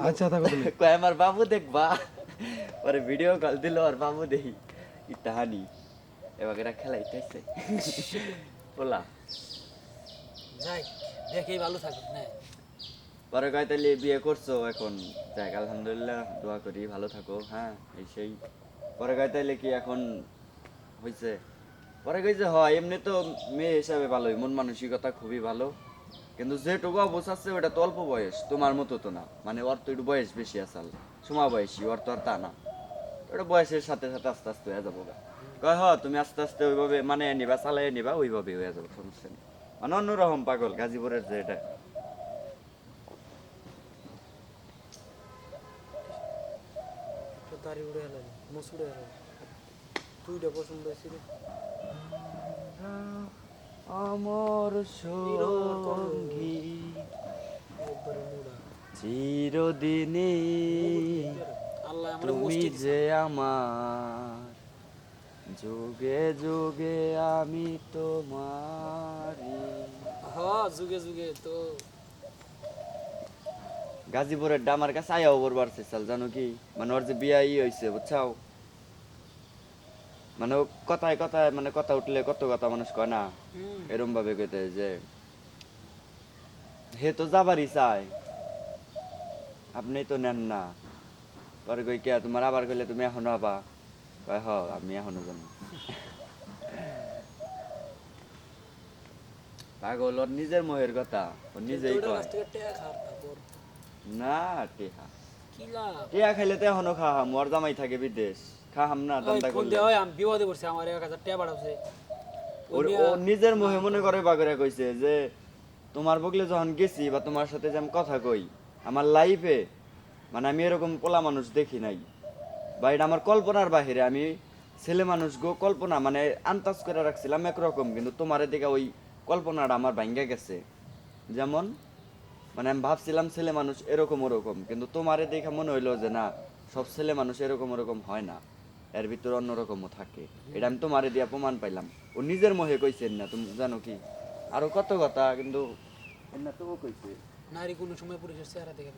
আচ্ছা তা কথা কয় আমার বাবু দেখবা পরে ভিডিও কল দিল আর বাবু দেখি ইতাহানি এবার খেলা ইতাইছে বলা যাই দেখেই ভালো থাকুক না পরে কয় তাহলে বিয়ে করছো এখন যাক আলহামদুলিল্লাহ দোয়া করি ভালো থাকো হ্যাঁ এই সেই পরে কয় তাহলে কি এখন হয়েছে পরে কইছে হয় এমনি তো মেয়ে হিসাবে ভালোই মন মানসিকতা খুবই ভালো কিন্তু যেটুকু বোঝাচ্ছে ওটা তো অল্প বয়স তোমার মতো তো না মানে ওর তো একটু বয়স বেশি আসাল সমা বয়সী ওর তো আর তা না ওটা বয়সের সাথে সাথে আস্তে আস্তে হয়ে যাবো কয় হ তুমি আস্তে আস্তে ওইভাবে মানে নিবা চালাই নিবা ওইভাবে হয়ে যাবে সমস্যা নেই মানে অন্যরকম পাগল গাজীপুরের যে এটা দাড়ি উড়ে এলেন মুছ উড়ে এলেন তুইটা পছন্দ হয়েছে রে আমার সঙ্গী একবারে মুড়া চিরদিনই আল্লাহ আমরা তুমি মুষ্টি যে আমার যুগে যুগে আমি তোমারি হ্যাঁ যুগে যুগে তো গাজীপুরের ডামার কাছে আয়া ওভার বাড়ছে চাল জানো কি মানে ওর যে বিয়াই হয়েছে বুঝছাও মানে ও কথায় কথায় মানে কথা উঠলে কত কথা মানুষ কয় না এরম ভাবে কইতে যে হে তো যাবারই চায় আপনি তো নেন না পরে কই কে তোমার আবার কইলে তুমি এখন হবা কয় হ আমি এখনো জানি পাগল ওর নিজের মোহের কথা ও নিজেই কয় না টেহা কি লাভ টেহা খাইলে তো এখনো খাহাম ওর জামাই থাকে বিদেশ খাহাম না দান্দা ফোন করলে দেওয়া আমি বিপদে পড়ছি আমার 1000 টাকা বাড়াছে ও নিজের মোহে মনে করে বাগরে কইছে যে তোমার বগলে যখন গেছি বা তোমার সাথে যে আমি কথা কই আমার লাইফে মানে আমি এরকম পোলা মানুষ দেখি নাই বা এটা আমার কল্পনার বাহিরে আমি ছেলে মানুষ গো কল্পনা মানে আন্দাজ করে রাখছিলাম একরকম কিন্তু তোমার দিকে ওই কল্পনাটা আমার ভাঙ্গা গেছে যেমন মানে আমি ভাবছিলাম ছেলে মানুষ এরকম ওরকম কিন্তু তোমারে দেখে মনে হইলো যে না সব ছেলে মানুষ এরকম ওরকম হয় না এর ভিতরে অন্যরকমও থাকে এটা আমি তোমারে দিয়া প্রমাণ পাইলাম ও নিজের মোহে কইছেন না তুমি জানো কি আরো কত কথা কিন্তু না তো কইছে নারী কোনো সময় পুরুষের চেহারা দেখে